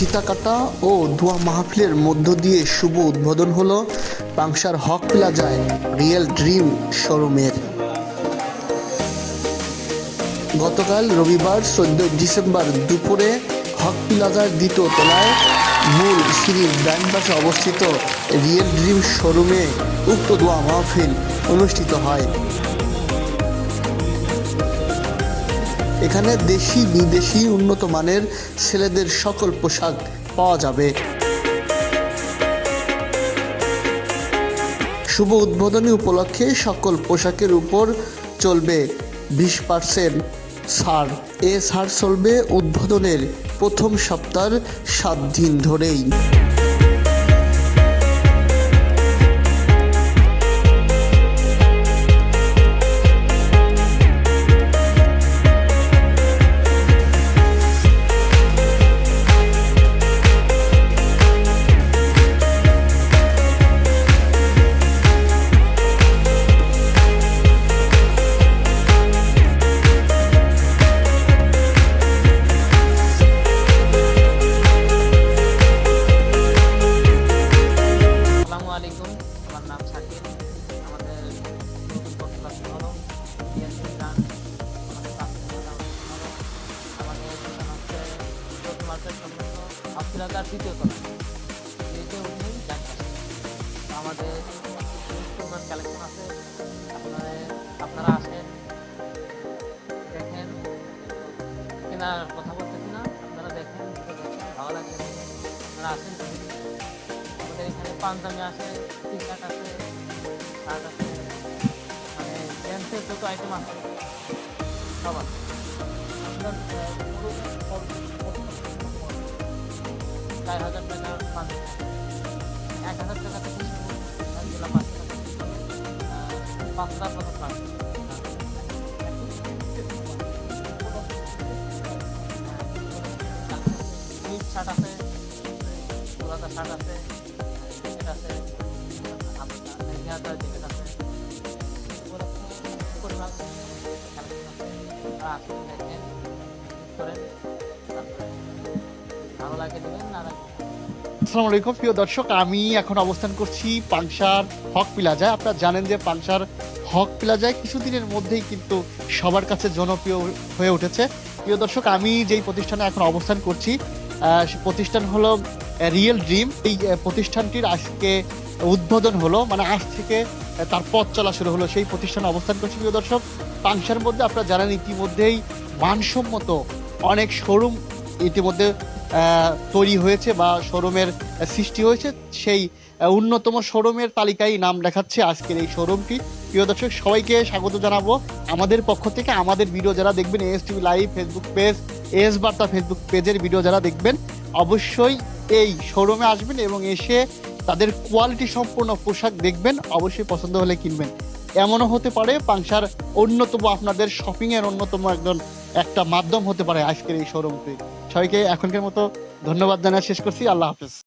ফিতা কাটা ও দোয়া মাহফিলের মধ্য দিয়ে শুভ উদ্বোধন হলো পাংশার হক প্লাজায় রিয়েল ড্রিম শোরুমের। গতকাল রবিবার 14 ডিসেম্বর দুপুরে হক প্লাজার দ্বিতীয় তলায় মূল সিঁড়ির ডান পাশে অবস্থিত রিয়েল ড্রিম শোরুমে উক্ত দোয়া মাহফিল অনুষ্ঠিত হয়। এখানে দেশি বিদেশি উন্নত মানের ছেলেদের সকল পোশাক পাওয়া যাবে। শুভ উদ্বোধনী উপলক্ষে সকল পোশাকের উপর চলবে 20% ছাড়। এ ছাড় চলবে উদ্বোধনের প্রথম সপ্তাহের 7 দিন ধরেই। আমার নাম শাকিল। আমাদের হলো আমাদের দোকান হচ্ছে মার্কেট সম্পূর্ণ আফ্রিকার দ্বিতীয় তলা দ্বিতীয় উঠেই জানতে আমাদের কালেকশন আছে। আপনারা আসেন, দেখেন, কেনার কথা বলতেছি না, আপনারা দেখেন, ভালো লাগবে, আপনারা আসেন। আমাদের এখানে পাঞ্জাবি আছে, টি শার্ট আছে, শার্ট আছে, মানে জেন্টসের যত আইটেম আছে সব আছে। 4,000 টাকা পাঞ্জাবি, 1,000 টাকা থেকে শুরু, 5 টাকা, 5 টাকা কত পাঞ্জাবি, শার্ট আছে, পুরাতা শার্ট আছে, জ্যাকেট আছে, জ্যাকেট আছে, পরিমাণ আসেন, দেখেন, করেন, তারপরে ভালো লাগে দেবেন, না লাগে। আসসালামু আলাইকুম প্রিয় দর্শক, আমি এখন অবস্থান করছি পাংশার হক প্লাজায়। আপনারা জানেন যে পাংশার হক প্লাজায় কিছুদিনের মধ্যেই কিন্তু সবার কাছে জনপ্রিয় হয়ে উঠেছে। প্রিয় দর্শক, আমি যেই প্রতিষ্ঠানে এখন অবস্থান করছি প্রতিষ্ঠান হলো রিয়েল ড্রিম। এই প্রতিষ্ঠানটির আজকে উদ্বোধন হলো, মানে আজ থেকে তার পথ চলা শুরু হলো। সেই প্রতিষ্ঠানে অবস্থান করছি। প্রিয় দর্শক, পাংশার মধ্যে আপনারা জানেন ইতিমধ্যেই মানসম্মত অনেক শোরুম ইতিমধ্যে তৈরি হয়েছে বা শোরুমের সৃষ্টি হয়েছে। সেই অন্যতম শোরুমের তালিকায় নাম দেখাচ্ছে আজকের এই শোরুমটি। প্রিয় দর্শক, সবাইকে স্বাগত জানাবো আমাদের পক্ষ থেকে। আমাদের ভিডিও যারা দেখবেন, S TV live Facebook page, S বার্তা ফেসবুক পেজের ভিডিও যারা দেখবেন, অবশ্যই এই শোরুমে আসবেন এবং এসে তাদের কোয়ালিটি সম্পূর্ণ পোশাক দেখবেন। অবশ্যই পছন্দ হলে কিনবেন। এমনও হতে পারে পাংশার অন্যতম আপনাদের শপিংয়ের অন্যতম একটা মাধ্যম হতে পারে আজকের এই শোরুমটি। সবাইকে এখনকার মতো ধন্যবাদ জানিয়ে শেষ করছি। আল্লাহ হাফেজ।